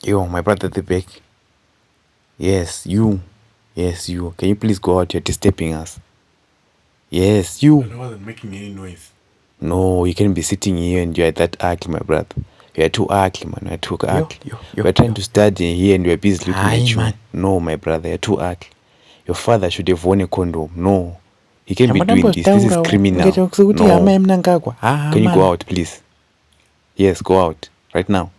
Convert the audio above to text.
Yo, my brother at the back. Yes, you. Yes, you. Can you please go out? You're disturbing us. Yes, you. I wasn't making any noise. No, you can't be sitting here and you're that ugly, my brother. You're too ugly, man. You're too ugly. We're trying to study here and we're busy looking at you. Man. No, my brother, you're too ugly. Your father should have worn a condom. No. He can't be doing this. This is criminal. No. Can you go out, please? Yes, go out. Right now.